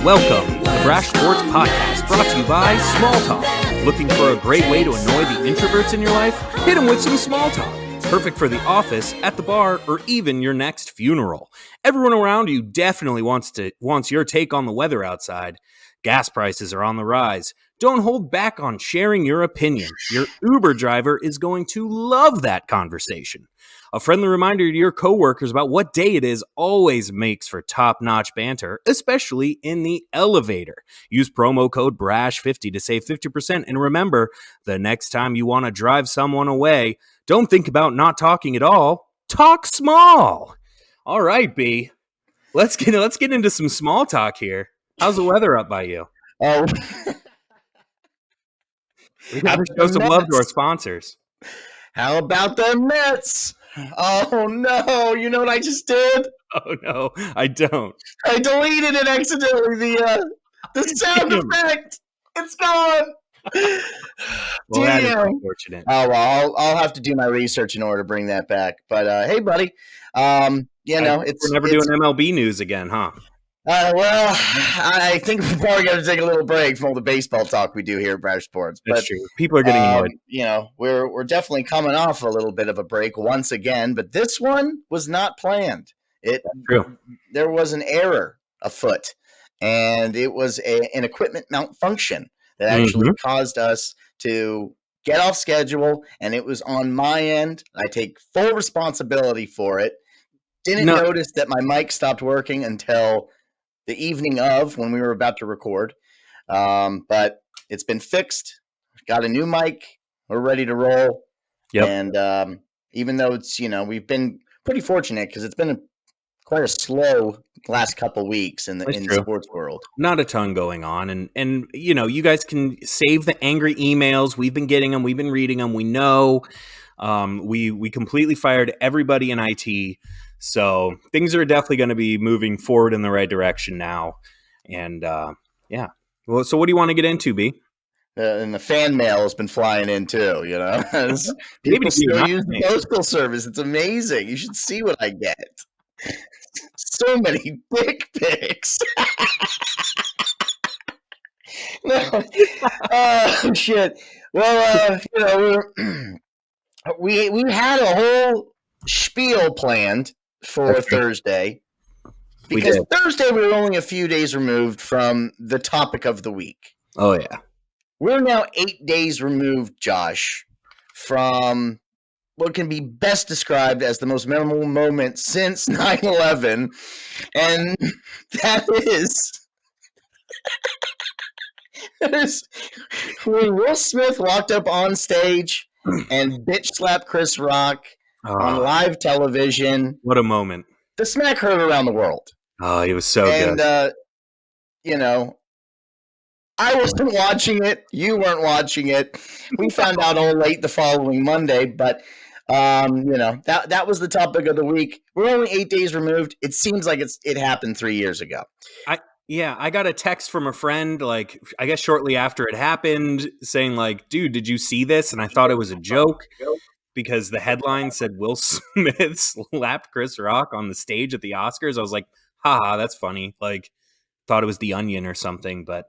Welcome to the Brash Sports Podcast, brought to you by Small Talk. Looking for a great way to annoy the introverts in your life? Hit them with some small talk. Perfect for the office, at the bar, or even your next funeral. Everyone around you definitely wants your take on the weather outside. Gas prices are on the rise. Don't hold back on sharing your opinion. Your Uber driver is going to love that conversation. A friendly reminder to your coworkers about what day it is always makes for top-notch banter, especially in the elevator. Use promo code BRASH50 to save 50%. And remember, the next time you want to drive someone away, don't think about not talking at all. Talk small. All right, B. Let's get into some small talk here. How's the weather up by you? Oh, We got to show some love to our sponsors. how about the Mets? Oh no! You know what I just did? Oh no, I don't. I deleted it accidentally. The sound effect. It's gone. Well, that is Damn. unfortunate. Oh well, I'll have to do my research in order to bring that back. But hey, buddy, We're never doing MLB news again, huh? Well, I think we're probably going to take a little break from all the baseball talk we do here at Brash Sports. That's true. People are getting annoyed. We're definitely coming off a little bit of a break once again, but this one was not planned. That's true. There was an error afoot, and it was an equipment malfunction that actually caused us to get off schedule, and it was on my end. I take full responsibility for it. Didn't notice that my mic stopped working until the evening of when we were about to record. But it's been fixed. Got a new mic. We're ready to roll. Yep. And even though it's, we've been pretty fortunate because it's been quite a slow last couple weeks in the sports world. Not a ton going on. And you guys can save the angry emails. We've been getting them. We've been reading them. We know. We completely fired everybody in IT. So things are definitely going to be moving forward in the right direction now. And yeah. Well, so what do you want to get into, B? And the fan mail has been flying in too, People still use the postal service. It's amazing. You should see what I get. So many dick pics. No. Oh, shit. Well, we had a whole spiel planned for Thursday because Thursday we were only a few days removed from the topic of the week. Oh, yeah. We're now 8 days removed, Josh, from what can be best described as the most memorable moment since 9/11, and that is when Will Smith walked up on stage and bitch slapped Chris Rock on live television. What a moment. The smack heard around the world. Oh, he was so good. And, I wasn't watching it. You weren't watching it. We found out all late the following Monday, but, that was the topic of the week. We're only 8 days removed. It seems like it happened 3 years ago. I got a text from a friend, I guess shortly after it happened, saying dude, did you see this? And I thought it was a joke because the headline said Will Smith slapped Chris Rock on the stage at the Oscars. I was like, haha, that's funny. Thought it was The Onion or something. But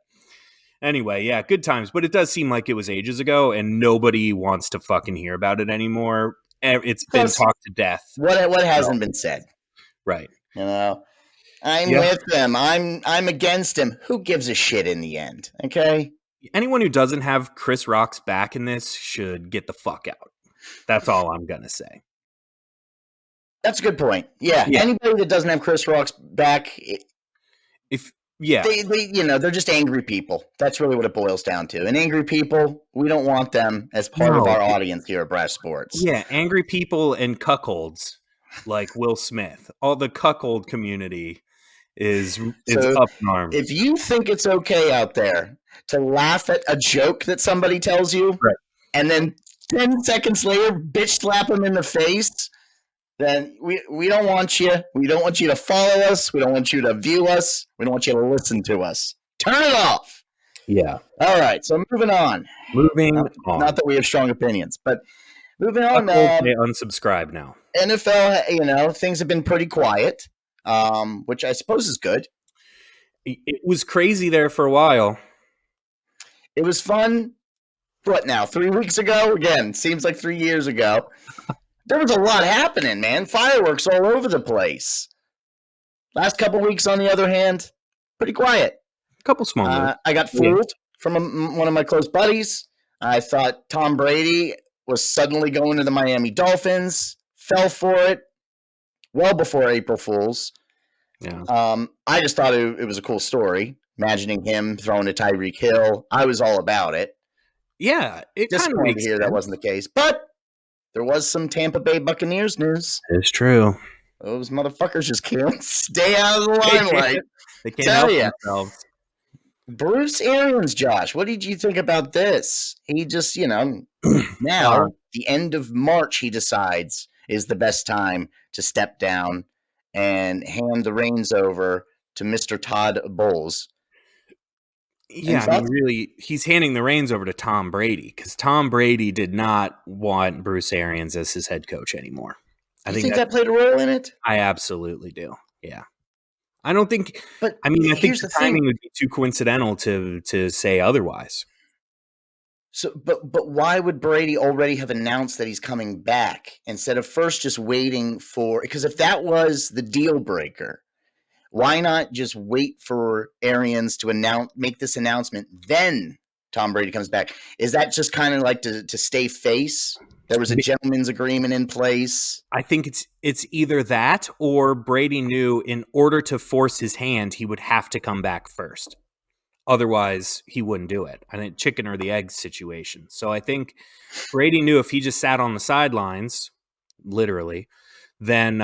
anyway, yeah, good times. But it does seem like it was ages ago and nobody wants to fucking hear about it anymore. It's been talked to death. What hasn't been said? Right. I'm with him. I'm against him. Who gives a shit in the end? Okay. Anyone who doesn't have Chris Rock's back in this should get the fuck out. That's all I'm gonna say. That's a good point. Yeah. Anybody that doesn't have Chris Rock's back, they're just angry people. That's really what it boils down to. And angry people, we don't want them as part of our audience here at Brash Sports. Yeah, angry people and cuckolds like Will Smith. All the cuckold community is up in arms. If you think it's okay out there to laugh at a joke that somebody tells you, right, and then 10 seconds later bitch slap them in the face, then we don't want you. We don't want you to follow us. We don't want you to view us. We don't want you to listen to us. Turn it off. Yeah. All right. So moving on. Not that we have strong opinions, but moving on. Unsubscribe now. NFL, things have been pretty quiet, which I suppose is good. It was crazy there for a while. It was fun. What now? 3 weeks ago? Again, seems like 3 years ago. There was a lot happening, man. Fireworks all over the place. Last couple weeks, on the other hand, pretty quiet. A couple small moves. I got fooled from one of my close buddies. I thought Tom Brady was suddenly going to the Miami Dolphins. Fell for it well before April Fools. Yeah. I just thought it was a cool story. Imagining him throwing to Tyreek Hill. I was all about it. Yeah, it kind of Disappointed makes to hear that wasn't the case. But there was some Tampa Bay Buccaneers news. It's true. Those motherfuckers just can't stay out of the limelight. They can't help themselves. Bruce Arians, Josh, what did you think about this? He just, now, the end of March, he decides is the best time to step down and hand the reins over to Mr. Todd Bowles. Yeah, I mean, really, he's handing the reins over to Tom Brady because Tom Brady did not want Bruce Arians as his head coach anymore. I think that played a role in it? I absolutely do. Yeah. I don't think – but I think the timing would be too coincidental to say otherwise. So, but why would Brady already have announced that he's coming back instead of first just waiting for – because if that was the deal breaker, why not just wait for Arians to make this announcement, then Tom Brady comes back? Is that just kind of like to stay face? There was a gentleman's agreement in place. I think it's either that or Brady knew in order to force his hand, he would have to come back first. Otherwise, he wouldn't do it. I think chicken or the egg situation. So I think Brady knew if he just sat on the sidelines, literally, then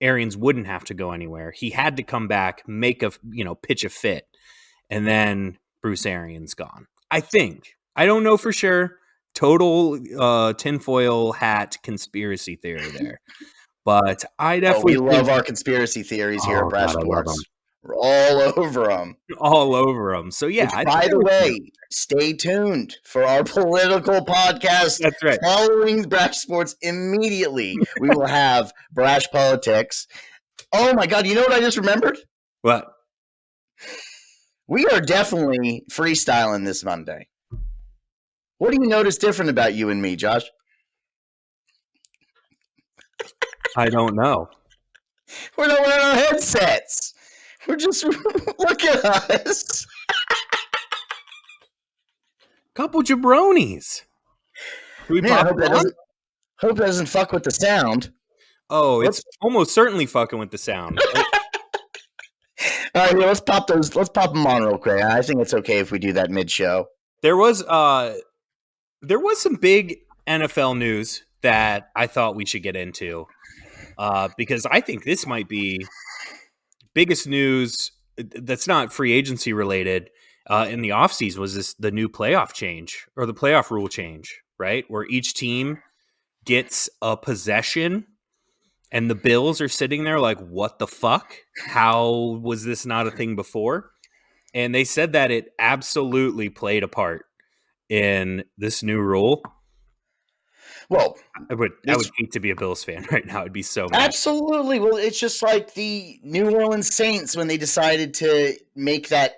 Arians wouldn't have to go anywhere. He had to come back, pitch a fit, and then Bruce Arians gone. I think. I don't know for sure. Total tinfoil hat conspiracy theory there. But I definitely we love our conspiracy theories here at Brash Sports. We're all over them. All over them. So, yeah. By the way, stay tuned for our political podcast. That's right. Following Brash Sports immediately, we will have Brash Politics. Oh, my God. You know what I just remembered? What? We are definitely freestyling this Monday. What do you notice different about you and me, Josh? I don't know. We're not wearing our headsets. We're just look at us. Couple jabronis. Man, I hope that doesn't fuck with the sound. Oh, it's almost certainly fucking with the sound. All right, let's pop those. Let's pop them on real quick. I think it's okay if we do that mid-show. There was some big NFL news that I thought we should get into because I think this might be biggest news that's not free agency related in the offseason was the new playoff change or the playoff rule change, right? Where each team gets a possession and the Bills are sitting there like, what the fuck? How was this not a thing before? And they said that it absolutely played a part in this new rule. Well, I would hate to be a Bills fan right now. I'd be so mad. Absolutely. Well, it's just like the New Orleans Saints when they decided to make that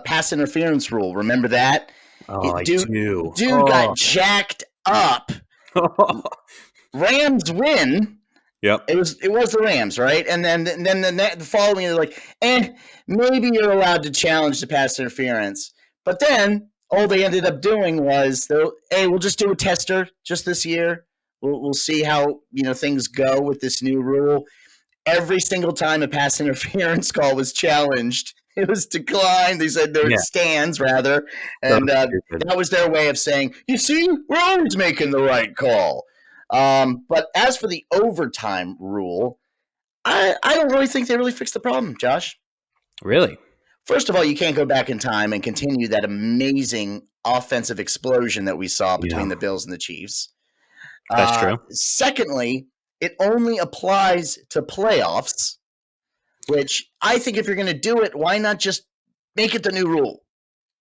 pass interference rule. Remember that? Oh, dude got jacked up. Rams win. Yep. It was the Rams, right? And then the following, they're like, maybe you're allowed to challenge the pass interference. But then all they ended up doing was, we'll just do a tester just this year. We'll see how things go with this new rule. Every single time a pass interference call was challenged, it was declined. They said there stands rather, and that was their way of saying, "You see, we're always making the right call." But as for the overtime rule, I don't really think they really fixed the problem, Josh. Really? First of all, you can't go back in time and continue that amazing offensive explosion that we saw between the Bills and the Chiefs. That's true. Secondly, it only applies to playoffs, which I think if you're going to do it, why not just make it the new rule?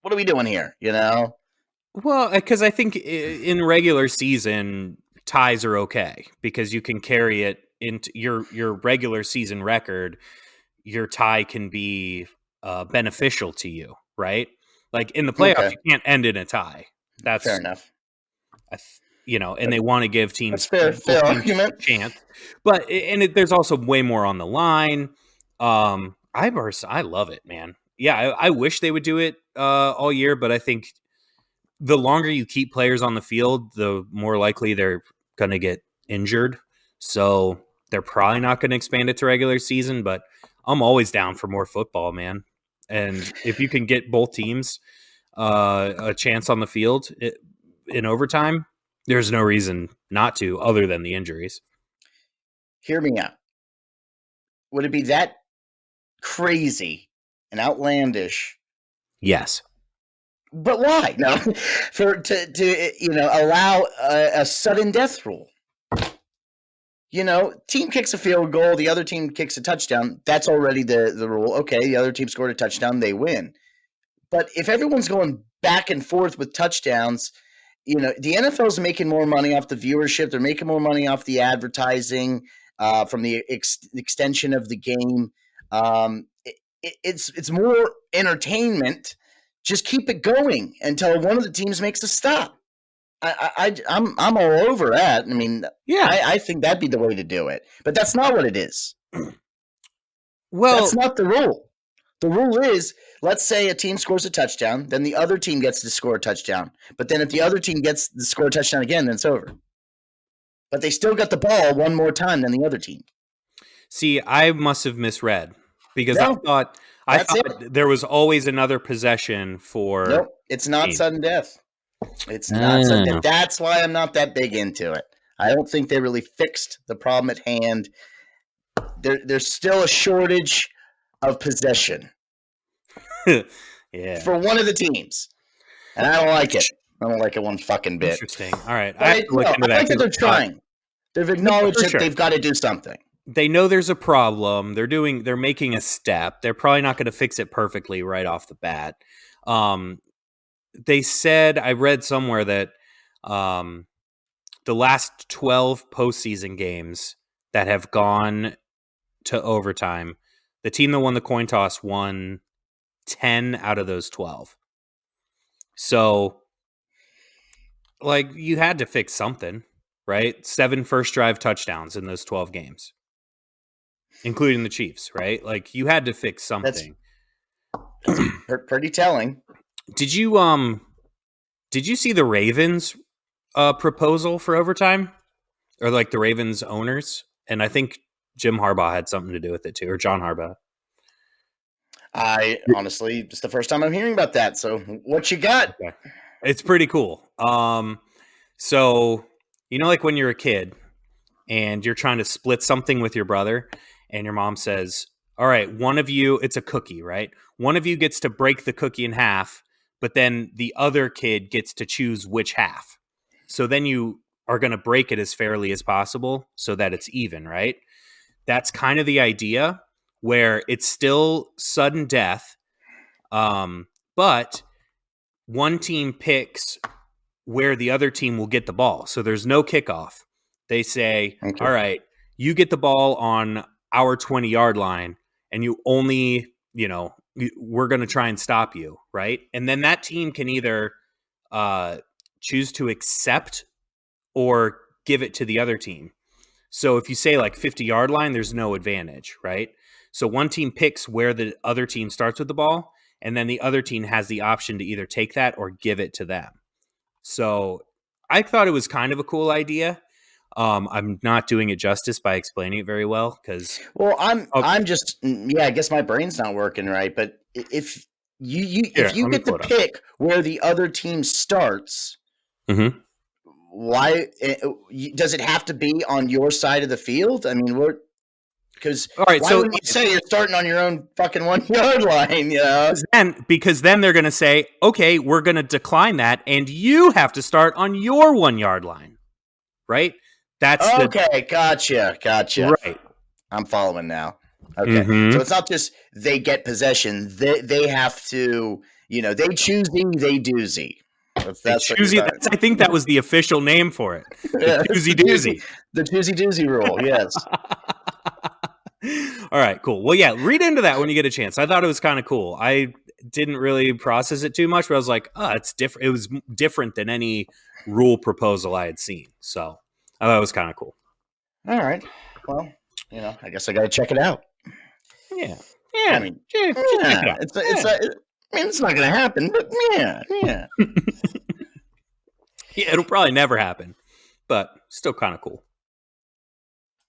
What are we doing here, Well, because I think in regular season, ties are okay because you can carry it into your regular season record. your tie can be beneficial to you, right? Like in the playoffs, Okay. you can't end in a tie. That's fair enough. and they want to give That's teams fair. both Fair teams argument. a chance, but there's also way more on the line. I love it, man. Yeah, I wish they would do it all year, but I think the longer you keep players on the field, the more likely they're going to get injured. So they're probably not going to expand it to regular season, but I'm always down for more football, man. And if you can get both teams a chance on the field in overtime, there's no reason not to, other than the injuries. Hear me out. Would it be that crazy and outlandish? Yes. But why? No, to allow a sudden death rule. Team kicks a field goal, the other team kicks a touchdown. That's already the rule. Okay, the other team scored a touchdown, they win. But if everyone's going back and forth with touchdowns, the NFL is making more money off the viewership. They're making more money off the advertising from the extension of the game. It's more entertainment. Just keep it going until one of the teams makes a stop. I'm all over that. I mean, yeah, I think that'd be the way to do it. But that's not what it is. Well, that's not the rule. The rule is, let's say a team scores a touchdown, then the other team gets to score a touchdown. But then if the other team gets to score a touchdown again, then it's over. But they still got the ball one more time than the other team. See, I must have misread because I thought there was always another possession for. Nope, it's not sudden death. It's not sudden death. That's why I'm not that big into it. I don't think they really fixed the problem at hand. There's still a shortage of possession. Yeah. For one of the teams. And I don't like it. I don't like it one fucking bit. Interesting. All right. I like that they're trying. They've acknowledged that they've got to do something. They know there's a problem. They're making a step. They're probably not going to fix it perfectly right off the bat. They said, I read somewhere that the last 12 postseason games that have gone to overtime, the team that won the coin toss won 10 out of those 12. So, like, you had to fix something, right? 7 first drive touchdowns in those 12 games, including the Chiefs, right? Like, you had to fix something. That's pretty telling. Did you see the Ravens proposal for overtime, or like the Ravens owners? And I think Jim Harbaugh had something to do with it too, or John Harbaugh. I honestly, it's the first time I'm hearing about that. So what you got? Okay. It's pretty cool. So like when you're a kid and you're trying to split something with your brother, and your mom says, "All right, one of you, it's a cookie, right? One of you gets to break the cookie in half, but then the other kid gets to choose which half. So then you are going to break it as fairly as possible so that it's even, right?" That's kind of the idea, where it's still sudden death, but one team picks where the other team will get the ball. So there's no kickoff. They say, okay, all right, you get the ball on our 20-yard line, and you only, we're going to try and stop you, right? And then that team can either choose to accept or give it to the other team. So if you say like 50-yard line, there's no advantage, right? So one team picks where the other team starts with the ball, and then the other team has the option to either take that or give it to them. So I thought it was kind of a cool idea. I'm not doing it justice by explaining it very well because. Well, I'm just I guess my brain's not working right. But if you get to pick where the other team starts, mm-hmm. Why does it have to be on your side of the field? I mean, because all right, so wouldn't you say you're starting on your own fucking 1-yard line, Because then they're going to say, okay, we're going to decline that, and you have to start on your 1-yard line, right? That's okay. Gotcha. Right, I'm following now. Okay, so it's not just they get possession; they have to, they choosy, they doozy. That's I think that was the official name for it. The choosy doozy. The choosy doozy rule, yes. All right, cool. Well, yeah, read into that when you get a chance. I thought it was kind of cool. I didn't really process it too much, but I was like, oh, it's different. It was different than any rule proposal I had seen. So I thought it was kind of cool. All right. Well, I guess I got to check it out. Yeah. I mean, check it out. It's not going to happen, but yeah. Yeah, it'll probably never happen, but still kind of cool.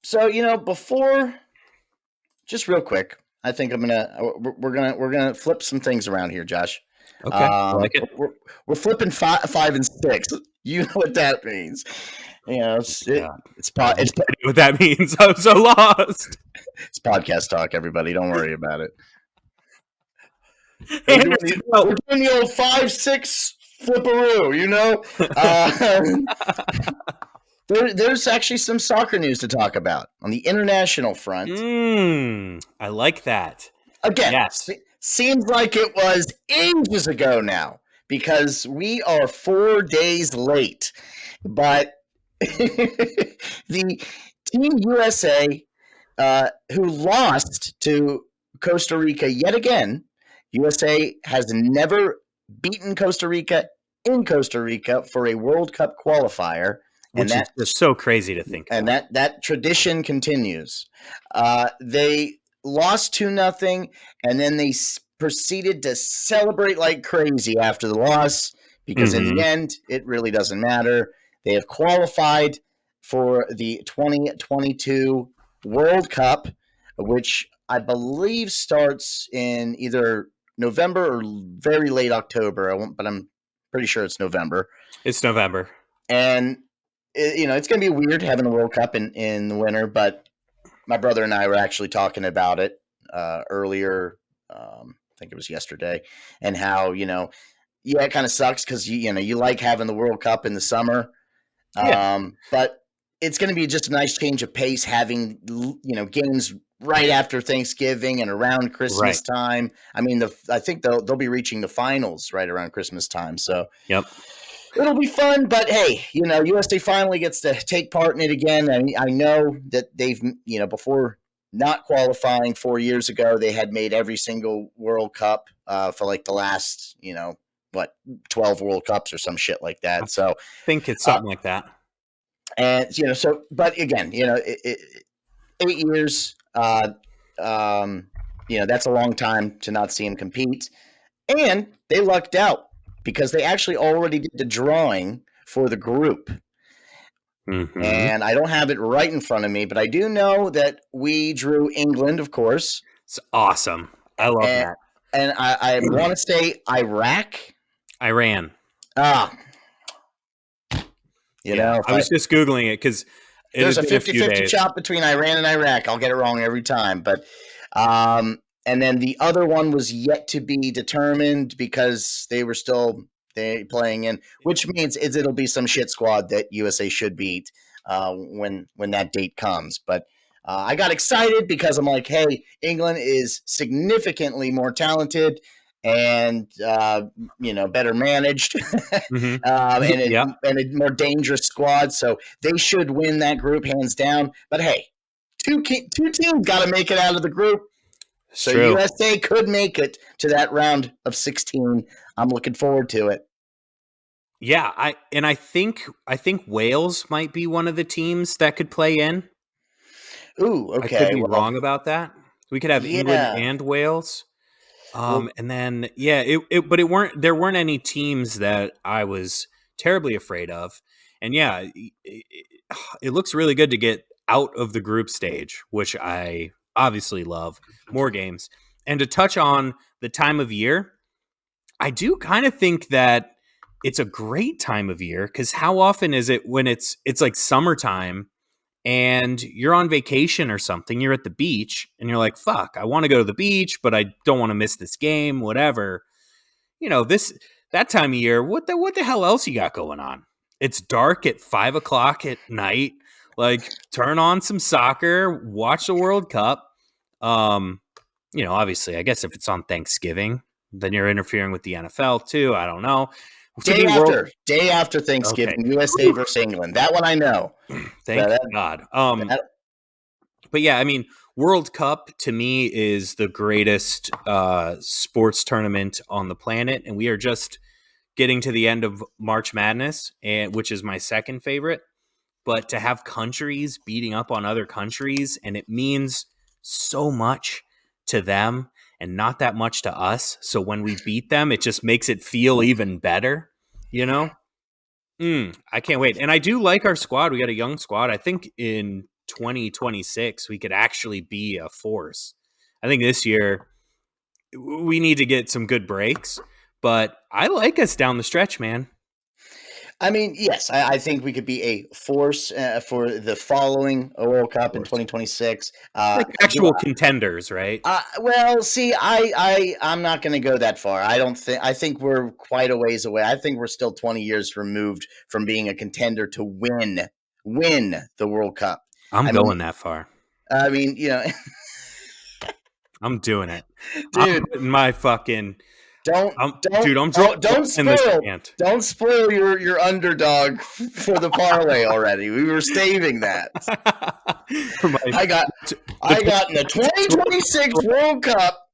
So, before, just real quick, I think we're gonna flip some things around here, Josh. Okay, I like it. We're flipping 5 and 6. You know what that means? It's what that means. I'm so lost. It's podcast talk, everybody. Don't worry about it. We're doing the old 5-6 flipperoo, There's actually some soccer news to talk about on the international front. I like that. Again, yes. Seems like it was ages ago now because we are 4 days late. But the Team USA, who lost to Costa Rica yet again, USA has never beaten Costa Rica in Costa Rica for a World Cup qualifier. Which is just so crazy to think about. And that tradition continues. They lost 2-0, and then they proceeded to celebrate like crazy after the loss because in the end, it really doesn't matter. They have qualified for the 2022 World Cup, which I believe starts in either November or very late October. But I'm pretty sure it's November. It's November. And it's going to be weird having a World Cup in the winter, but my brother and I were actually talking about it earlier. I think it was yesterday, and how it kind of sucks because you like having the World Cup in the summer, but it's going to be just a nice change of pace having games right after Thanksgiving and around Christmas time. I mean, I think they'll be reaching the finals right around Christmas time. So yep. It'll be fun, but hey, USA finally gets to take part in it again. I know that they've, before not qualifying 4 years ago, they had made every single World Cup for like the last, 12 World Cups or some shit like that. So I think it's something like that. And, but again, 8 years, that's a long time to not see him compete. And they lucked out, because they actually already did the drawing for the group. And I don't have it right in front of me, but I do know that we drew England, of course. It's awesome. I love that. And I want to say Iran. I was just Googling it because there's a 50-50 chop between Iran and Iraq. I'll get it wrong every time. But and then the other one was yet to be determined because they were still playing in, which means it'll be some shit squad that USA should beat when that date comes. But I got excited because I'm like, hey, England is significantly more talented and better managed and a more dangerous squad. So they should win that group hands down. But hey, two teams got to make it out of the group. So true. USA could make it to that round of 16. I'm looking forward to it. Yeah, I think Wales might be one of the teams that could play in. Ooh, okay. I could be wrong about that. We could have England and Wales. And then there weren't any teams that I was terribly afraid of. And it looks really good to get out of the group stage, which I obviously love. More games. And to touch on the time of year, I do kind of think that it's a great time of year, because how often is it when it's like summertime and you're on vacation or something, you're at the beach and you're like, fuck, I want to go to the beach, but I don't want to miss this game, whatever. That time of year, what the hell else you got going on? It's dark at 5 o'clock at night. Like, turn on some soccer, watch the World Cup. Obviously, I guess if it's on Thanksgiving, then you're interfering with the NFL too. I don't know. Day after Thanksgiving, okay. USA versus England. That one I know. Thank God. But yeah, I mean, World Cup to me is the greatest sports tournament on the planet, and we are just getting to the end of March Madness, which is my second favorite. But to have countries beating up on other countries, and it means so much to them and not that much to us. So when we beat them, it just makes it feel even better, you know? I can't wait. And I do like our squad. We got a young squad. I think in 2026, we could actually be a force. I think this year we need to get some good breaks, but I like us down the stretch, man. I mean, yes, I think we could be a force for the following World Cup in 2026. Like actual contenders, right? Well, see, I'm not going to go that far. I think we're quite a ways away. I think we're still 20 years removed from being a contender to win the World Cup. I'm going that far. I mean, I'm doing it, dude. I'm putting my fucking. Don't spoil your underdog for the parlay already. We were saving that. I got in the 2026 World Cup.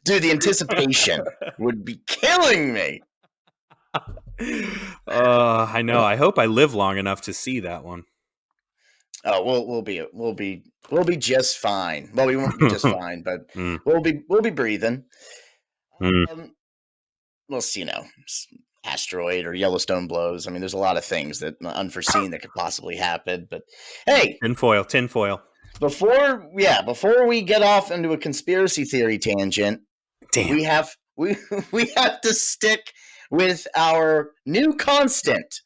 Dude, the anticipation would be killing me. I know. I hope I live long enough to see that one. Oh, we'll be just fine. Well, we won't be just fine, but we'll be breathing. We'll see, asteroid or Yellowstone blows. I mean, there's a lot of things that unforeseen that could possibly happen. But hey, tinfoil. Before we get off into a conspiracy theory tangent, we have to stick with our new constant,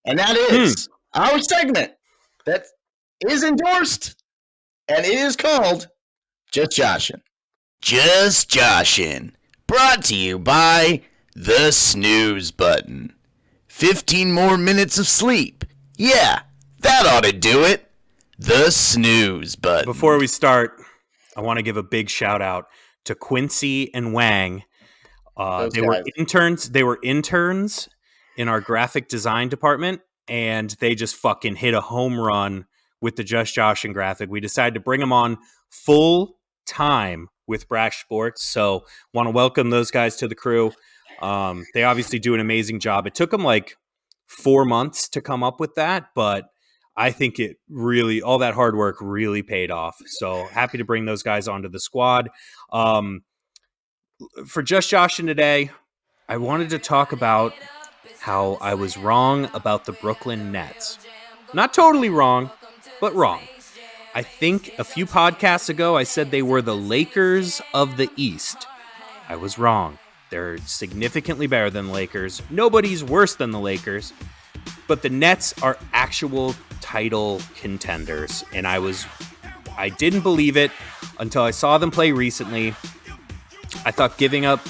and that is our segment that is endorsed, and it is called Just Joshin'. Just Joshin'. Brought to you by the snooze button. 15 more minutes of sleep. Yeah, that ought to do it. The snooze button. Before we start, I want to give a big shout out to Quincy and Wang. They were interns. They were interns in our graphic design department, and they just fucking hit a home run with the Just Josh and graphic. We decided to bring them on full time with Brash Sports. So want to welcome those guys to the crew. They obviously do an amazing job. It took them like 4 months to come up with that, but I think it really, all that hard work really paid off. So happy to bring those guys onto the squad. For Just Joshin' today, I wanted to talk about how I was wrong about the Brooklyn Nets. Not totally wrong, but wrong. I think a few podcasts ago, I said they were the Lakers of the East. I was wrong. They're significantly better than the Lakers. Nobody's worse than the Lakers. But the Nets are actual title contenders. And I didn't believe it until I saw them play recently. I thought giving up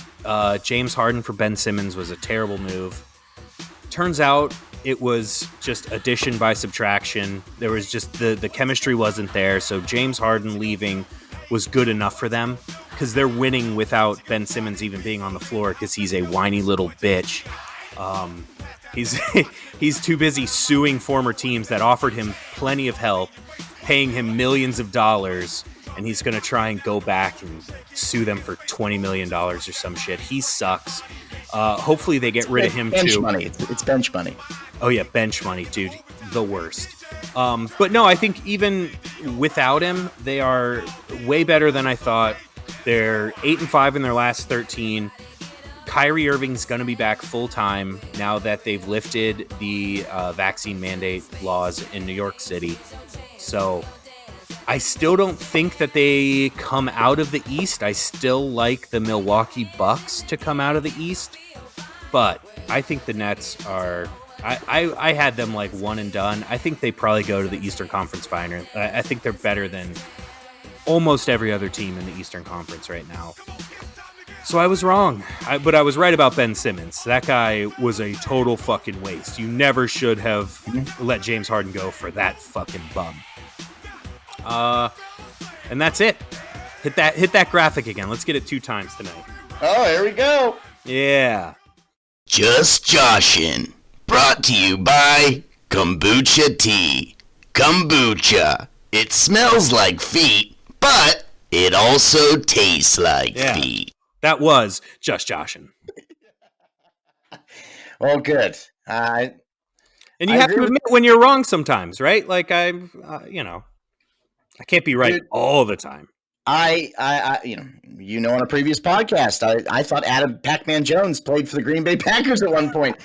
James Harden for Ben Simmons was a terrible move. Turns out it was just addition by subtraction. There was just the chemistry wasn't there. So James Harden leaving was good enough for them because they're winning without Ben Simmons even being on the floor because he's a whiny little bitch. He's too busy suing former teams that offered him plenty of help, paying him millions of dollars, and he's going to try and go back and sue them for $20 million or some shit. He sucks. Hopefully they get rid of him bench too. Money. It's bench money. Oh yeah, bench money, dude. The worst. But no, I think even without him, they are way better than I thought. They're 8-5 in their last 13. Kyrie Irving's going to be back full time now that they've lifted the vaccine mandate laws in New York City. So I still don't think that they come out of the East. I still like the Milwaukee Bucks to come out of the East. But I think the Nets are... I had them like one and done. I think they probably go to the Eastern Conference Final. I think they're better than almost every other team in the Eastern Conference right now. So I was wrong, but I was right about Ben Simmons. That guy was a total fucking waste. You never should have let James Harden go for that fucking bum. And that's it. Hit that graphic again. Let's get it 2 times tonight. Oh, here we go. Yeah. Just Joshin'. Brought to you by Kombucha Tea. kombucha. It smells like feet, but it also tastes like feet. That was just Joshin. Well, good. And you have to admit when you're wrong sometimes, right? Like I can't be right all the time. I on a previous podcast, I thought Adam Pac-Man Jones played for the Green Bay Packers at one point.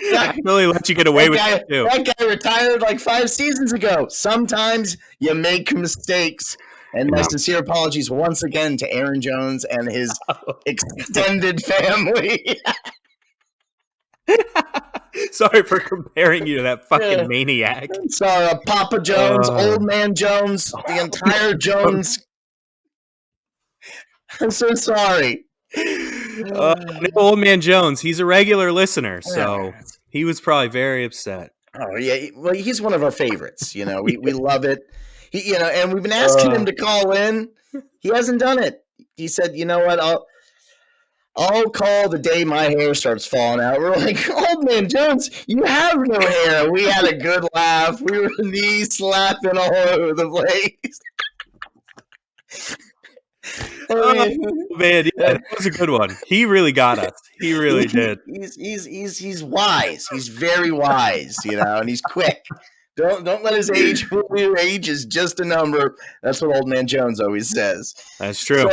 I really let you get away with it too. That guy retired like 5 seasons ago. Sometimes you make mistakes. And my sincere apologies once again to Aaron Jones and his extended family. Sorry for comparing you to that fucking maniac. Sorry, Papa Jones, Old Man Jones, the entire Jones. I'm so sorry. Old Man Jones, he's a regular listener, so he was probably very upset. Oh, yeah. Well, he's one of our favorites. We love it. And we've been asking him to call in. He hasn't done it. He said, you know what, I'll call the day my hair starts falling out. We're like, Old Man Jones, you have no hair. We had a good laugh. We were knee slapping all over the place. Man, yeah, that was a good one. He really got us. He really did. He's wise. He's very wise, and he's quick. Don't let his age fool you. Age is just a number. That's what Old Man Jones always says. That's true.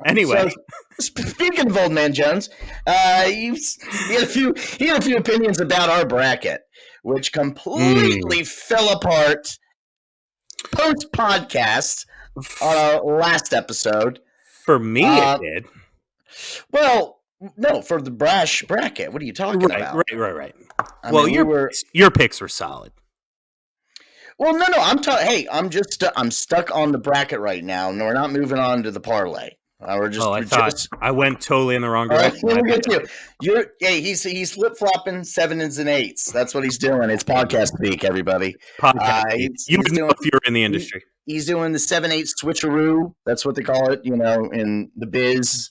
Anyway, speaking of Old Man Jones, he had a few opinions about our bracket, which completely fell apart post podcast on our last episode. For me, it did. Well, no, for the Brash bracket. What are you talking about? Right. Your picks were solid. Well, no. I'm stuck on the bracket right now, and we're not moving on to the parlay. I went totally in the wrong direction. Let me get you. He's flip flopping 7s and 8s. That's what he's doing. It's podcast speak, everybody. You would know if you're in the industry. He's doing the 7/8 switcheroo. That's what they call it, in the biz.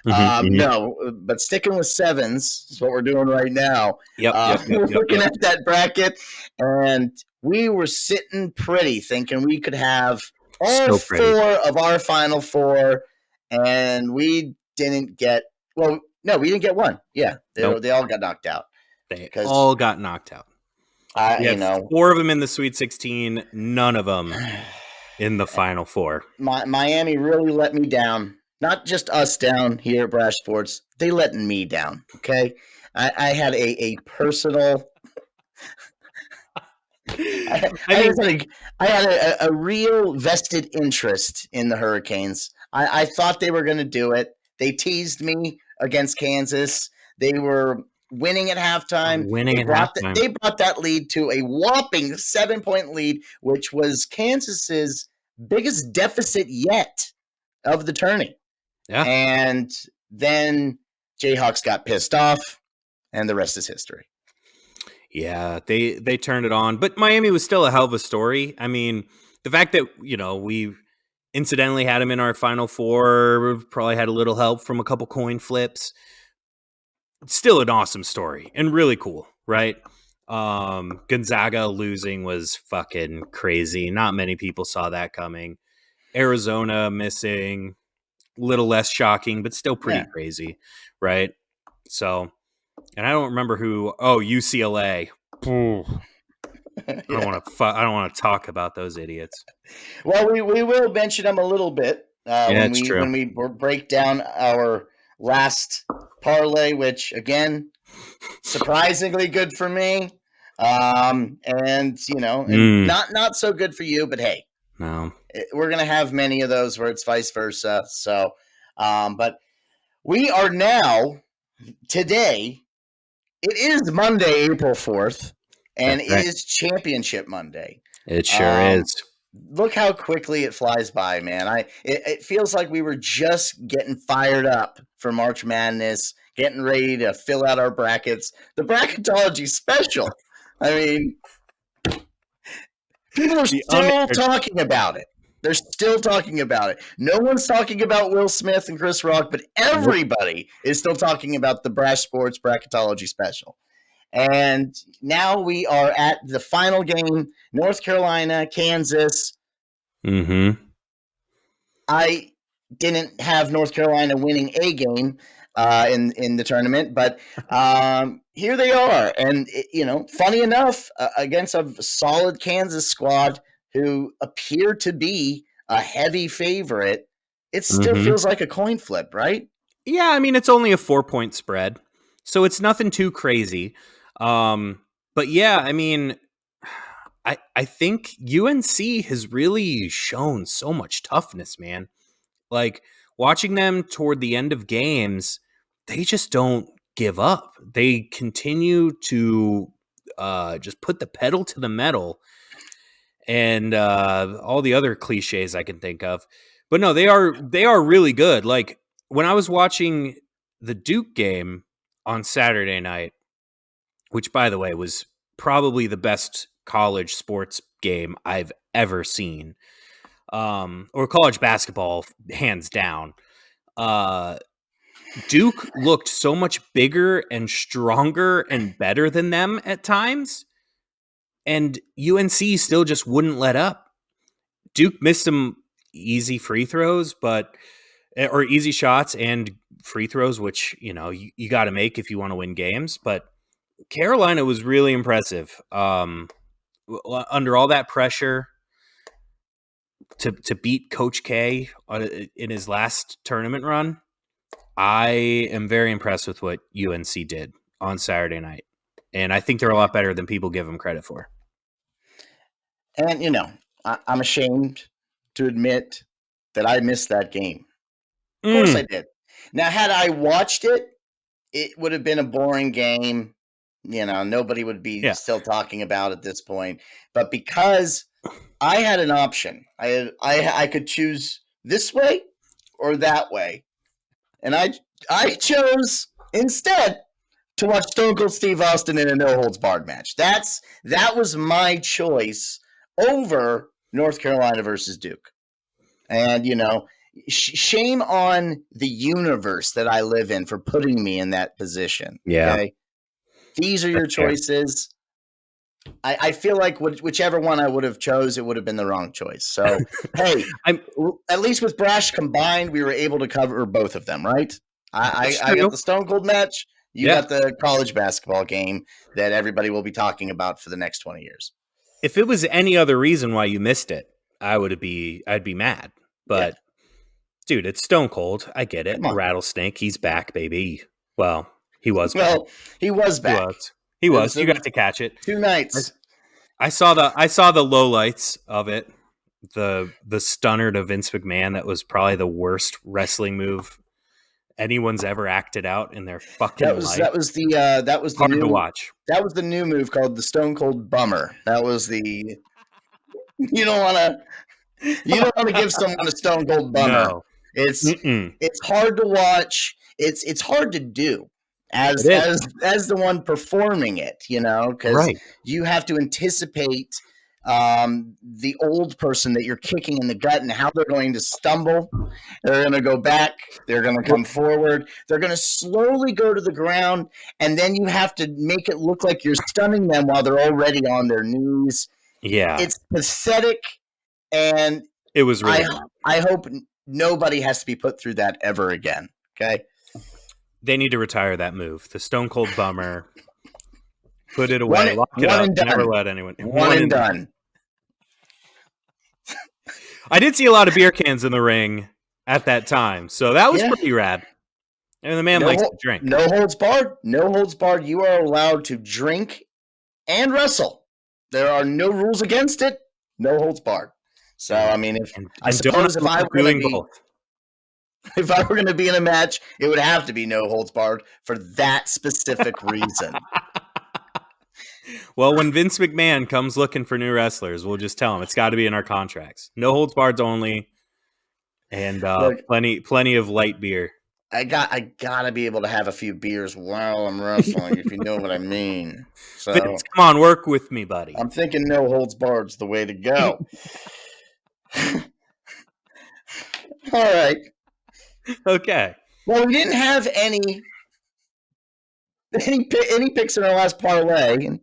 No, but sticking with 7s is what we're doing right now. We're looking at that bracket, and we were sitting pretty, thinking we could have all 4 of our final 4, and we didn't get. Well, no, we didn't get one. Yeah, they all got knocked out. They all got knocked out. 4 of them in the Sweet 16, none of them in the Final 4. Miami really let me down. Not just us down here at Brash Sports. They let me down, okay? I had a personal... I had a real vested interest in the Hurricanes. I thought they were going to do it. They teased me against Kansas. They were... winning at halftime. They brought that lead to a whopping 7-point lead, which was Kansas's biggest deficit yet of the tourney. Yeah. And then Jayhawks got pissed off, and the rest is history. Yeah, they turned it on. But Miami was still a hell of a story. I mean, the fact that, we incidentally had them in our Final 4, probably had a little help from a couple coin flips. Still an awesome story and really cool, right? Gonzaga losing was fucking crazy. Not many people saw that coming. Arizona missing, little less shocking, but still pretty crazy, right? So, and I don't remember who. Oh, UCLA. I don't want to talk about those idiots. Well, we will mention them a little bit when we break down our last parlay, which again, surprisingly good for me, and not so good for you. But hey, no, we're gonna have many of those where it's vice versa. So, but we are now today. It is Monday, April 4th, and it is Championship Monday. It sure is. Look how quickly it flies by, man. It feels like we were just getting fired up for March Madness, getting ready to fill out our brackets. The bracketology special. I mean, people are still talking about it. They're still talking about it. No one's talking about Will Smith and Chris Rock, but everybody is still talking about the Brash Sports bracketology special. And now we are at the final game, North Carolina, Kansas. Mm-hmm. I didn't have North Carolina winning a game in the tournament, but here they are. And, funny enough, against a solid Kansas squad who appear to be a heavy favorite, it still feels like a coin flip, right? Yeah, I mean, it's only a 4-point spread, so it's nothing too crazy. But yeah, I mean, I think UNC has really shown so much toughness, man. Like, watching them toward the end of games, they just don't give up. They continue to just put the pedal to the metal, and all the other cliches I can think of. But no, they are really good. Like, when I was watching the Duke game on Saturday night, which, by the way, was probably the best college sports game I've ever seen, or college basketball, hands down. Duke looked so much bigger and stronger and better than them at times, and UNC still just wouldn't let up. Duke missed some easy free throws, or easy shots and free throws, which you got to make if you want to win games. But Carolina was really impressive. Under all that pressure to beat Coach K in his last tournament run, I am very impressed with what UNC did on Saturday night, and I think they're a lot better than people give them credit for. And I'm ashamed to admit that I missed that game. Of course I did. Now, had I watched it, it would have been a boring game. Nobody would be still talking about at this point. But because I had an option, I could choose this way or that way, and I chose instead to watch Stone Cold Steve Austin in a no holds barred match. That was my choice over North Carolina versus Duke. And shame on the universe that I live in for putting me in that position. Yeah. Okay? These are your choices. I feel like whichever one I would have chose, it would have been the wrong choice. So, hey, at least with Brash combined, we were able to cover both of them, right? I got the Stone Cold match. You got the college basketball game that everybody will be talking about for the next 20 years. If it was any other reason why you missed it, I'd be mad. But dude, it's Stone Cold. I get it. Rattlesnake, he's back, baby. Well, he was back. Well, he was back. He was. You got to catch it. 2 nights. I saw the lowlights of it. The stunner to Vince McMahon that was probably the worst wrestling move anyone's ever acted out in their fucking life. That was the hard new, to watch. That was the new move called the Stone Cold Bummer. That was the you don't want to give someone a Stone Cold Bummer. No. It's hard to watch. It's hard to do as the one performing it, because you have to anticipate the old person that you're kicking in the gut and how they're going to stumble. They're going to go back. They're going to come forward. They're going to slowly go to the ground, and then you have to make it look like you're stunning them while they're already on their knees. Yeah. It's pathetic, and it was really I hope nobody has to be put through that ever again, okay? They need to retire that move. The Stone Cold Bummer. Put it away. Lock it up. Never let anyone. One and done. I did see a lot of beer cans in the ring at that time, so that was pretty rad. And the man likes to drink. No holds barred. No holds barred. You are allowed to drink and wrestle. There are no rules against it. No holds barred. So, I mean, if I were going to be in a match, it would have to be no holds barred for that specific reason. Well, when Vince McMahon comes looking for new wrestlers, we'll just tell him it's got to be in our contracts. No holds barred only, and plenty of light beer. I gotta be able to have a few beers while I'm wrestling, if you know what I mean. So, Vince, come on, work with me, buddy. I'm thinking no holds barred's the way to go. All right. Okay. Well, we didn't have any any picks in our last parlay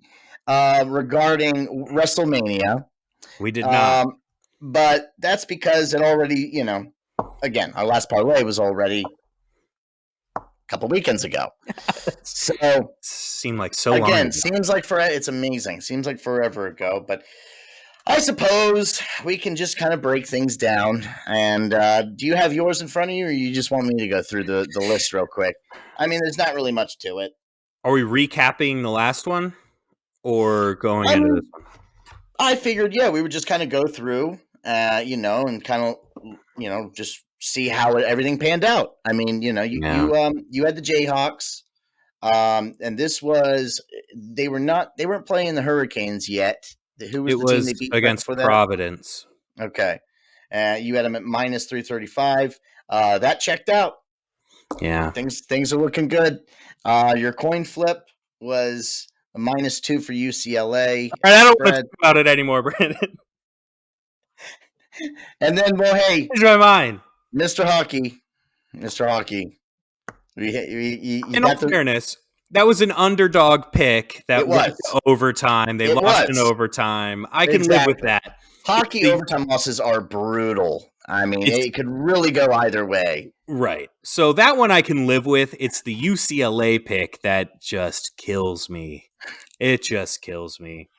regarding WrestleMania. We did not. But that's because it already, again, our last parlay was already a couple weekends ago. So seemed like so long again, ago. seems like it's amazing. Seems like forever ago, but I suppose we can just kind of break things down. And do you have yours in front of you, or you just want me to go through the list real quick? I mean, there's not really much to it. Are we recapping the last one or going into this one? I figured, we would just kind of go through, and kind of, just see how everything panned out. I mean, you had the Jayhawks, and this was they weren't playing the Hurricanes yet. Who was the team they beat against for Providence? That? Okay, you had them at minus 335. That checked out. Yeah, things are looking good. Your coin flip was a -2 for UCLA. All right, I don't want to talk about it anymore, Brandon. And then, well, hey, change my mind, Mr. Hockey. In all fairness, that was an underdog pick that went to overtime. They lost in overtime. I can live with that. Hockey overtime losses are brutal. I mean, it could really go either way. Right. So that one I can live with. It's the UCLA pick that just kills me. It just kills me.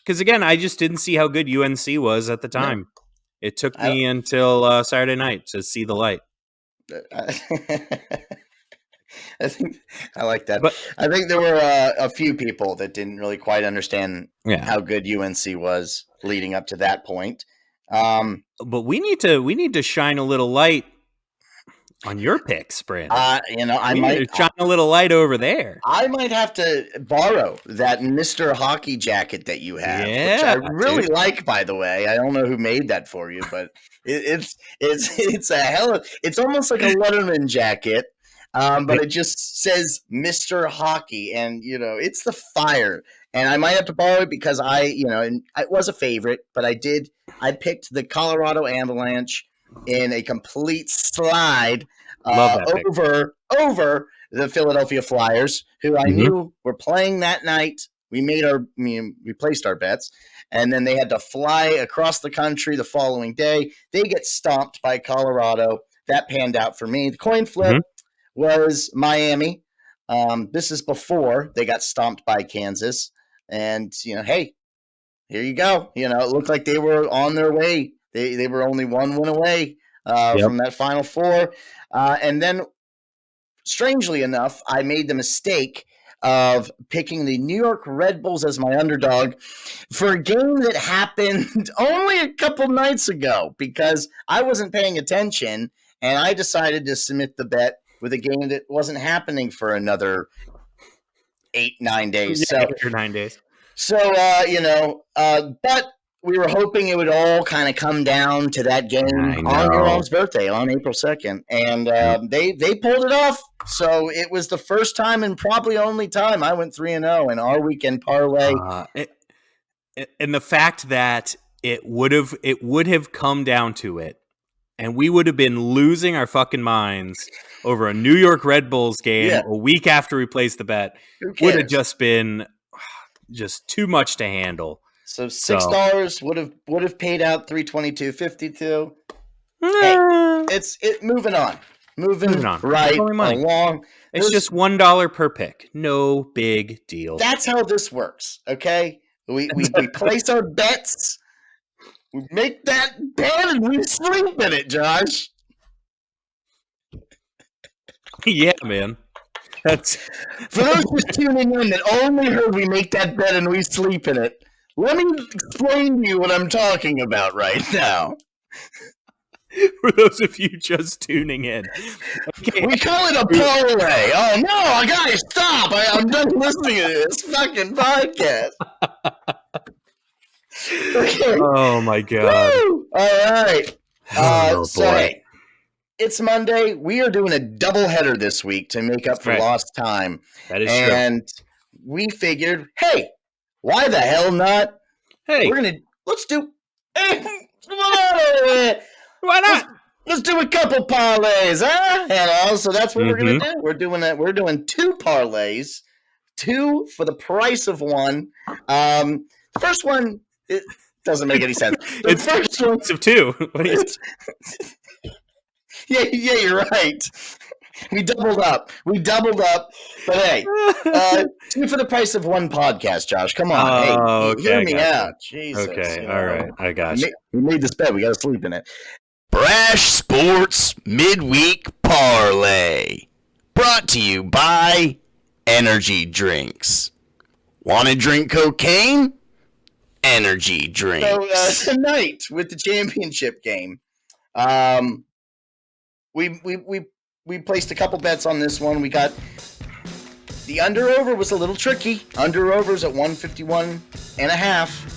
Because, again, I just didn't see how good UNC was at the time. No. It took me until Saturday night to see the light. I think I like that. But I think there were a few people that didn't really quite understand how good UNC was leading up to that point. But we need to shine a little light on your picks, Brandon. I might shine a little light over there. I might have to borrow that Mr. Hockey jacket that you have, which I really like, by the way. I don't know who made that for you, but it's it's almost like a Letterman jacket. But it just says Mr. Hockey, and it's the fire. And I might have to borrow it because and it was a favorite, but I picked the Colorado Avalanche in a complete slide over the Philadelphia Flyers, who I knew were playing that night. We placed our bets, and then they had to fly across the country the following day. They get stomped by Colorado. That panned out for me. The coin flip was Miami. This is before they got stomped by Kansas. And, hey, here you go. It looked like they were on their way. They were only one win away from that Final Four. And then, strangely enough, I made the mistake of picking the New York Red Bulls as my underdog for a game that happened only a couple nights ago because I wasn't paying attention, and I decided to submit the bet with a game that wasn't happening for another 8-9 days. Yeah, 8 or 9 days. So, but we were hoping it would all kind of come down to that game on your mom's birthday on April 2nd. And they pulled it off. So it was the first time and probably only time I went 3-0 in our weekend parlay. And the fact that it would have come down to it, and we would have been losing our fucking minds over a New York Red Bulls game a week after we placed the bet would have just been just too much to handle. So $6 would have paid out $322.52. Hey, it's moving on. Moving on. Right along. It's just $1 per pick. No big deal. That's how this works. Okay, we place our bets. We make that bet and we sleep in it, Josh. Yeah, man. That's for those just tuning in that only heard we make that bet and we sleep in it. Let me explain to you what I'm talking about right now. For those of you just tuning in, okay. We call it a parlay. Oh no, I gotta stop! I'm done listening to this fucking podcast. Okay. Oh my god! Woo! All right. Hey, it's Monday. We are doing a doubleheader this week to make up for lost time. That is true. And we figured, hey, why the hell not? Hey, let's do. Why not? Let's do a couple parlays, huh? So that's what we're gonna do. We're doing 2 parlays 2 for the price of 1. The first one, it doesn't make any sense. The first one of 2. What do you? Yeah, you're right. We doubled up. But hey, 2 for the price of 1 podcast, Josh. Come on. Oh, hey, hear okay, me out. Jesus. Okay, all right. I got you. We made this bet. We got to sleep in it. Brash Sports Midweek Parlay. Brought to you by Energy Drinks. Want to drink cocaine? Energy Drinks. So tonight with the championship game, we placed a couple bets on this one. We got the under-over was a little tricky. Under-overs at 151 and a half.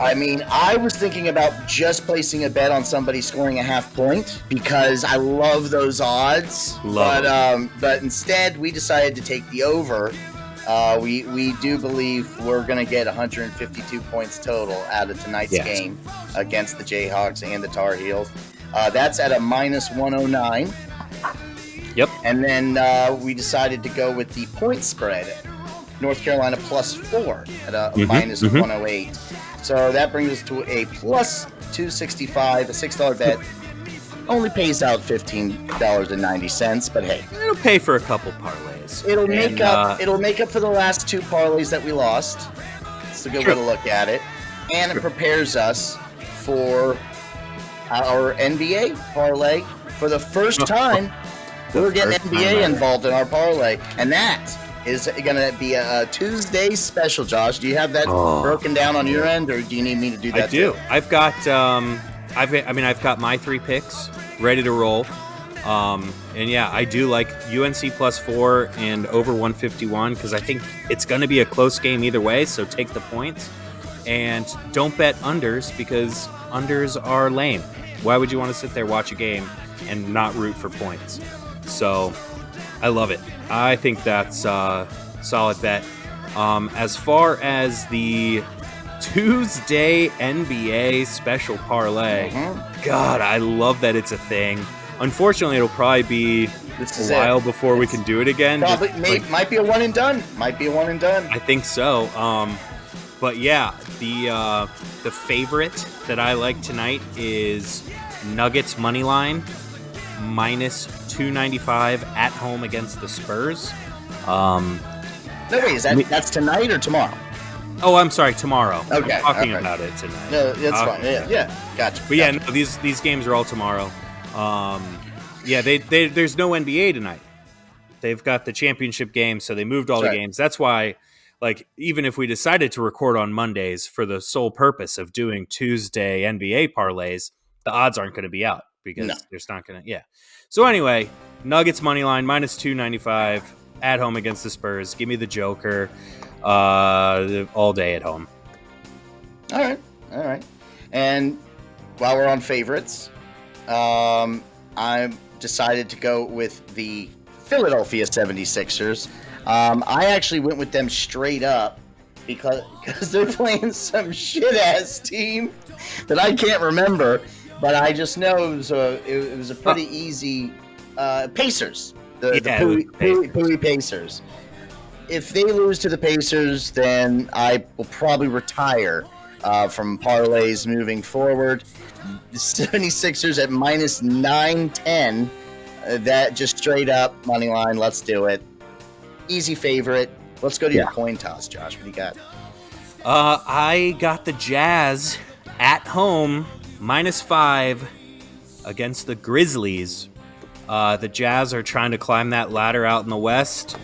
I mean, I was thinking about just placing a bet on somebody scoring a half point because I love those odds. But instead, we decided to take the over. We do believe we're going to get 152 points total out of tonight's game against the Jayhawks and the Tar Heels. That's at a minus 109. Yep. And then we decided to go with the point spread. North Carolina plus 4 at a minus 108. So that brings us to a plus 265, a $6 bet. Only pays out $15.90, but hey, it'll pay for a couple parlays. It'll make up for the last 2 parlays that we lost. It's a good way to look at it, and it prepares us for our NBA parlay. For the first time, we're getting NBA involved in our parlay, and that is going to be a Tuesday special. Josh, do you have that broken down on your end, or do you need me to do that? I do. Too? I've got I've got my 3 picks ready to roll. And yeah, I do like UNC plus 4 and over 151 because I think it's going to be a close game either way. So take the points and don't bet unders because unders are lame. Why would you want to sit there, watch a game and not root for points? So I love it. I think that's a solid bet. As far as the Tuesday NBA special parlay, God, I love that it's a thing. Unfortunately, it'll probably be a while before we can do it again. Probably, might be a one and done. I think so. But yeah, the favorite that I like tonight is Nuggets money line minus 295 at home against the Spurs. No, wait, that's tonight or tomorrow? Oh, I'm sorry, tomorrow. Okay, I'm talking about it tonight. No, that's fine. Yeah, gotcha. But yeah, no, these games are all tomorrow. There's no NBA tonight. They've got the championship game, so they moved all the games. That's why, like, even if we decided to record on Mondays for the sole purpose of doing Tuesday NBA parlays, the odds aren't going to be out because there's not going to. Yeah. So anyway, Nuggets money line minus 295 at home against the Spurs. Give me the Joker. All day at home. All right. And while we're on favorites, I decided to go with the Philadelphia 76ers. I actually went with them straight up because they're playing some shit-ass team that I can't remember, but I just know it was a pretty easy Pacers. The Pooey Pacers. If they lose to the Pacers, then I will probably retire from parlays moving forward. The 76ers at minus 910. That just straight up money line. Let's do it. Easy favorite. Let's go to your coin toss, Josh. What do you got? I got the Jazz at home minus 5 against the Grizzlies. The Jazz are trying to climb that ladder out in the West.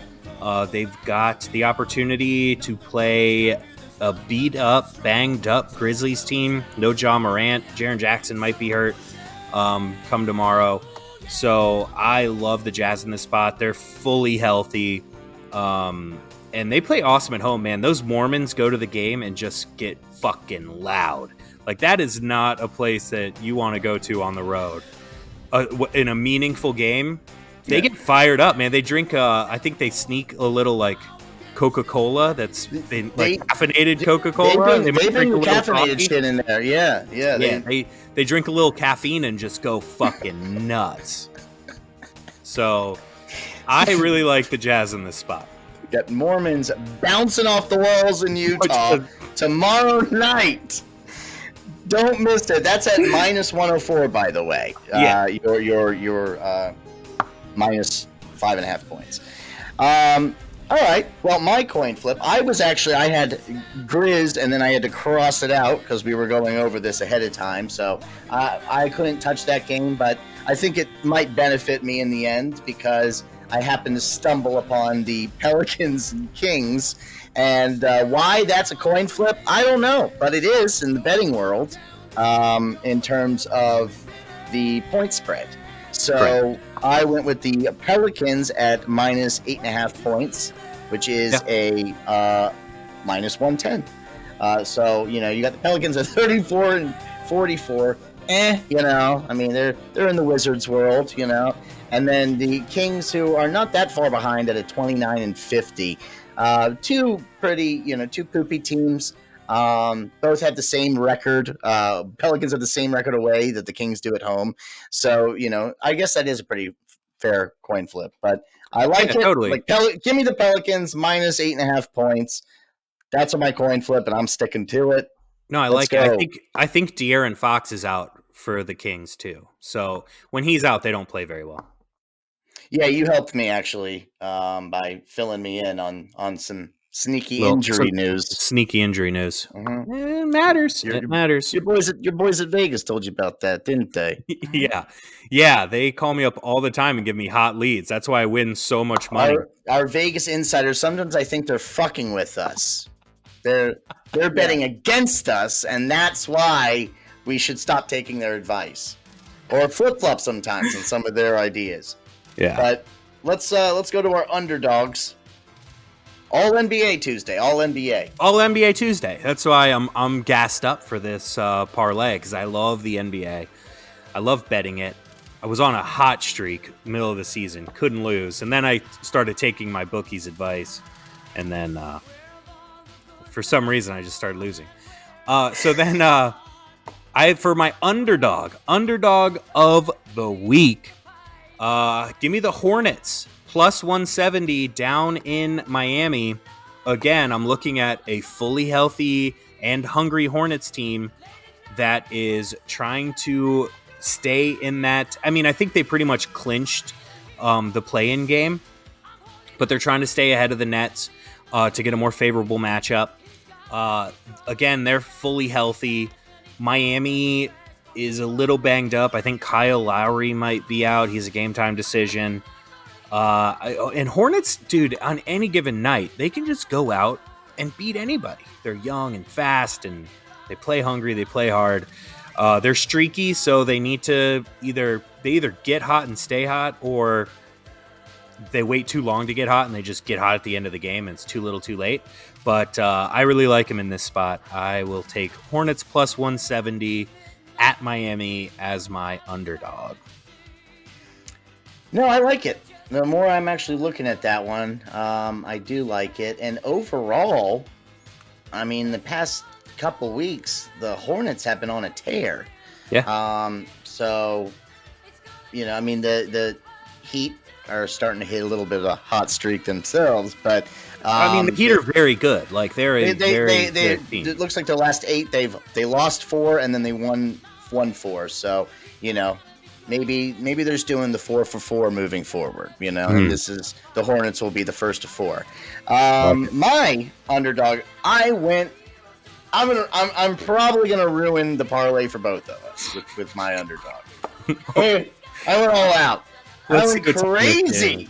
They've got the opportunity to play a beat-up, banged-up Grizzlies team. No Ja Morant. Jaren Jackson might be hurt come tomorrow. So I love the Jazz in this spot. They're fully healthy. And they play awesome at home, man. Those Mormons go to the game and just get fucking loud. Like, that is not a place that you want to go to on the road. In a meaningful game, they get fired up, man. They drink, I think they sneak a little, like, Coca-Cola that's been, like, caffeinated Coca-Cola. They bring caffeinated shit in there, yeah. They drink a little caffeine and just go fucking nuts. So, I really like the Jazz in this spot. Got Mormons bouncing off the walls in Utah tomorrow night. Don't miss it. That's at minus 104, by the way. Yeah. Your minus 5.5 points. All right. Well, my coin flip. I had Grizz, and then I had to cross it out because we were going over this ahead of time. So I couldn't touch that game, but I think it might benefit me in the end because I happened to stumble upon the Pelicans and Kings. And why that's a coin flip, I don't know. But it is in the betting world in terms of the point spread. So I went with the Pelicans at minus 8.5 points, which is a minus 110. So, you got the Pelicans at 34 and 44. I mean, they're in the Wizards world, And then the Kings, who are not that far behind at a 29 and 50. Two poopy teams. Both had the same record. Pelicans have the same record away that the Kings do at home. So, I guess that is a pretty fair coin flip. But I like it. Totally. Give me the Pelicans minus 8.5 points. That's my coin flip, and I'm sticking to it. No, Let's go. it. I think De'Aaron Fox is out for the Kings too. So when he's out, they don't play very well. Yeah, you helped me actually by filling me in on some sneaky injury news. Sneaky injury news. Mm-hmm. It matters. It matters. Your boys at Vegas told you about that, didn't they? Yeah. They call me up all the time and give me hot leads. That's why I win so much money. Our Vegas insiders, sometimes I think they're fucking with us. They're betting against us, and that's why we should stop taking their advice or flip-flop sometimes in some of their ideas. Yeah. But let's go to our underdogs. All NBA Tuesday. All NBA Tuesday. That's why I'm gassed up for this parlay because I love the NBA. I love betting it. I was on a hot streak middle of the season, couldn't lose, and then I started taking my bookie's advice, and then for some reason I just started losing. So then I for my underdog of the week. Give me the Hornets plus 170 down in Miami. Again, I'm looking at a fully healthy and hungry Hornets team that is trying to stay in that. I mean, I think they pretty much clinched the play-in game, but they're trying to stay ahead of the Nets to get a more favorable matchup. Again, they're fully healthy. Miami is a little banged up. I think Kyle Lowry might be out. He's a game time decision. And Hornets, dude, on any given night, they can just go out and beat anybody. They're young and fast, and they play hungry. They play hard. They're streaky, so they need to either get hot and stay hot, or they wait too long to get hot and they just get hot at the end of the game and it's too little too late. But I really like them in this spot. I will take Hornets plus 170 at Miami as my underdog. No, I like it. The more I'm actually looking at that one, I do like it. And overall, I mean, the past couple weeks, the Hornets have been on a tear. Yeah. So, I mean, the Heat are starting to hit a little bit of a hot streak themselves, but I mean, the Heat are very good. Like they're a very good team. It looks like the last 8 they lost 4 and then they won 4. So maybe they're just doing the 4-for-4 moving forward. And this is the Hornets will be the first of 4. My underdog, I'm probably gonna ruin the parlay for both of us with my underdog. I went all out. I went crazy.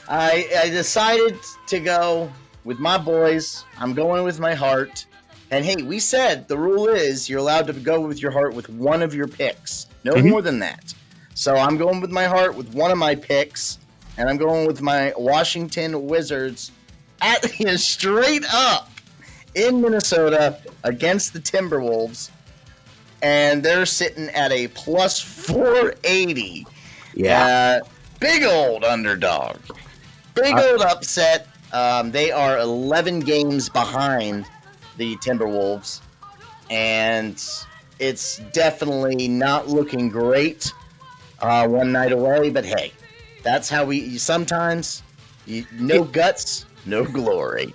I decided to go with my boys. I'm going with my heart. And hey, we said the rule is you're allowed to go with your heart with one of your picks. No more than that. So I'm going with my heart with one of my picks. And I'm going with my Washington Wizards straight up in Minnesota against the Timberwolves. And they're sitting at a plus 480. Yeah. Big old underdog. Big old upset. They are 11 games behind the Timberwolves, and it's definitely not looking great one night away, but hey, That's how sometimes no guts, no glory.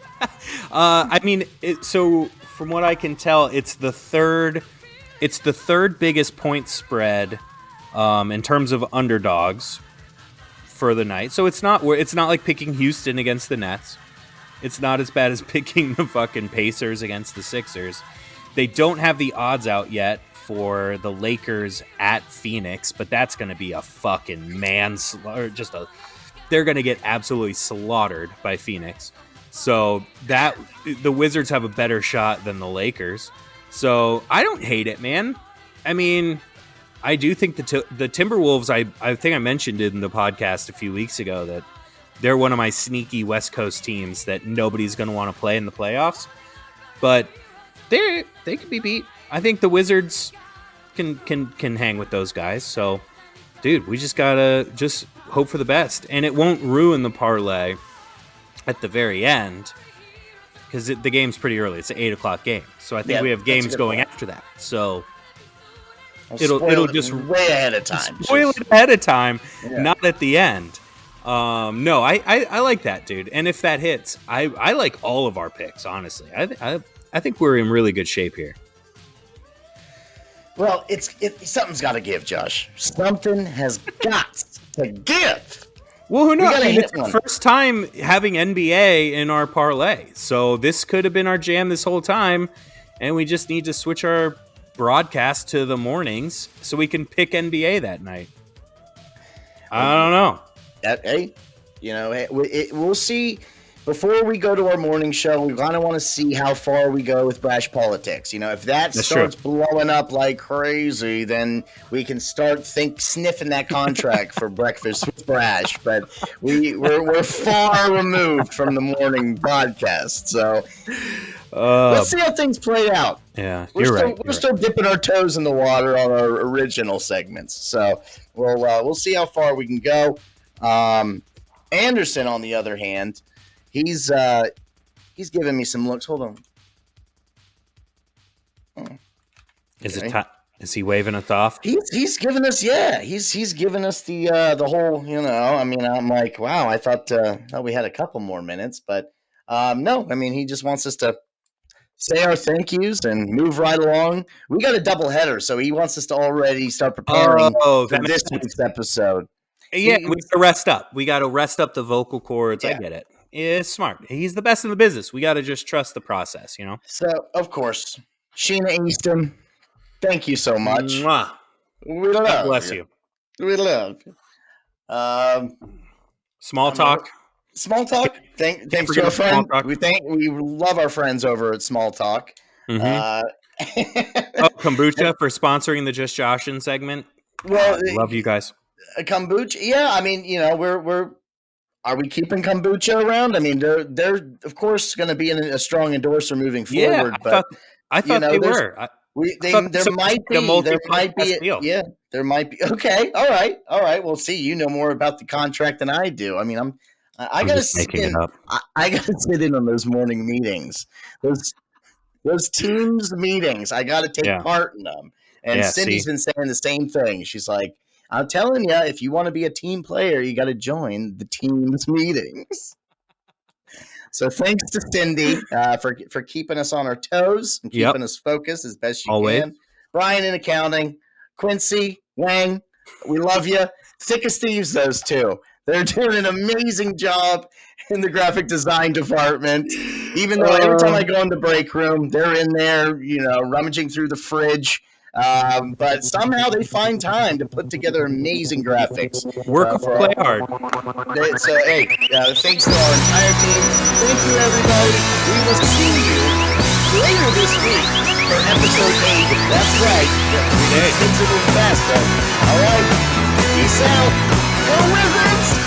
I mean, so from what I can tell, it's the third biggest point spread in terms of underdogs for the night. So it's not like picking Houston against the Nets. It's not as bad as picking the fucking Pacers against the Sixers. They don't have the odds out yet for the Lakers at Phoenix, but that's going to be a fucking manslaughter. They're going to get absolutely slaughtered by Phoenix. So that the Wizards have a better shot than the Lakers. So I don't hate it, man. I mean, I do think the Timberwolves, I think I mentioned it in the podcast a few weeks ago that they're one of my sneaky West Coast teams that nobody's going to want to play in the playoffs. But they can be beat. I think the Wizards can hang with those guys. So, dude, we just gotta hope for the best, and it won't ruin the parlay at the very end because the game's pretty early. It's an 8:00 game, so I think we have games going after that. So it'll just way ahead of time. Spoil it ahead of time, not at the end. No, I like that, dude. And if that hits, I like all of our picks. Honestly, I think we're in really good shape here. Well, something's got to give, Josh. Something has got to give. Well, who knows? It's the first time having NBA in our parlay, so this could have been our jam this whole time, and we just need to switch our broadcast to the mornings so we can pick NBA that night. I don't know. We'll see. Before we go to our morning show, we kind of want to see how far we go with Brash politics. If that starts blowing up like crazy, then we can start sniffing that contract for Breakfast with Brash. But we're far removed from the morning podcast, so let's see how things play out. Yeah, we're still dipping our toes in the water on our original segments, so we'll see how far we can go. Anderson, on the other hand. He's giving me some looks. Hold on. Okay. Is he waving us off? He's giving us he's giving us the whole I mean, I'm like, wow, I thought we had a couple more minutes, but no, I mean, he just wants us to say our thank yous and move right along. We got a double header, so he wants us to already start preparing for this week's episode. Yeah, we got to rest up. We got to rest up the vocal cords. Yeah. I get it. It's smart. He's the best in the business. We got to just trust the process, So, of course, Sheena Easton, thank you so much. Mwah. We love God bless you. We love you. Small talk. Small talk. Thanks to our friend. We love our friends over at Small Talk. Mm-hmm. Kombucha for sponsoring the Just Joshin segment. Well, love you guys. Kombucha. Yeah, I mean, are we keeping kombucha around? I mean, they're of course going to be a strong endorser moving forward. But I thought they were. There might be. Yeah, there might be. Okay, all right. Well, see, you know more about the contract than I do. I mean, I got to sit in. I got to sit in on those morning meetings. Those teams meetings. I got to take part in them. And Cindy's been saying the same thing. She's like, I'm telling you, if you want to be a team player, you got to join the team's meetings. So thanks to Cindy for keeping us on our toes and keeping us focused as best you can. Brian in accounting, Quincy, Wang, we love you. Thick as thieves, those two. They're doing an amazing job in the graphic design department. Even though every time I go in the break room, they're in there, rummaging through the fridge. But somehow they find time to put together amazing graphics. Work play hard. So, thanks to our entire team. Thank you, everybody. We will see you later this week for episode 8. That's right. Things are the best. All right. Peace out. Go Wizards!